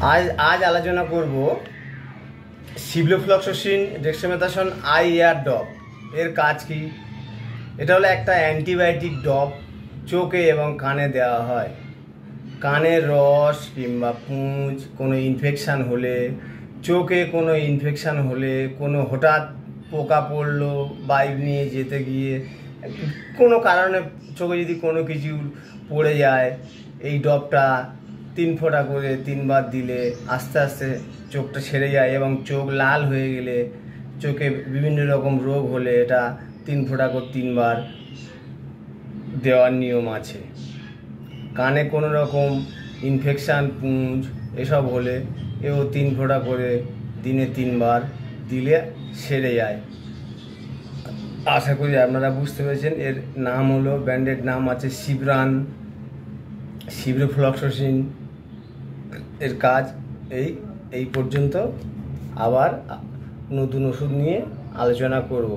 আজ আজ আলোচনা করব সিভলোফ্লক্সাসিন ডেক্সামেথাসোন আই এয়ার ড্রপ এর কাজ কি। এটা হলো একটা অ্যান্টিবায়োটিক ড্রপ, চোখে এবং কানে দেওয়া হয়। কানের রস কিংবা পুঁজ কোনো ইনফেকশান হলে, চোখে কোনো ইনফেকশান হলে, কোনো হঠাৎ পোকা পড়লো বাইক নিয়ে যেতে গিয়ে কোনো কারণে চোখে যদি কোনো কিছু পড়ে যায়, এই ড্রপটা 3 ফোঁটা করে 3 বার দিলে আস্তে আস্তে চোখটা সেরে যায়। এবং চোখ লাল হয়ে গেলে, চোখে বিভিন্ন রকম রোগ হলে এটা 3 ফোঁটা করে 3 বার দেওয়ার নিয়ম আছে। কানে কোনো রকম ইনফেকশান, পুঁজ এসব হলে এও 3 ফোঁটা করে দিনে 3 বার দিলে সেরে যায়। আশা করি আপনারা বুঝতে পেরেছেন। এর নাম হলো, ব্র্যান্ডের নাম আছে সিভরান, সিভলোফ্লক্সাসিন। এর কাজ এই পর্যন্ত। আবার নতুন ওষুধ নিয়ে আলোচনা করব।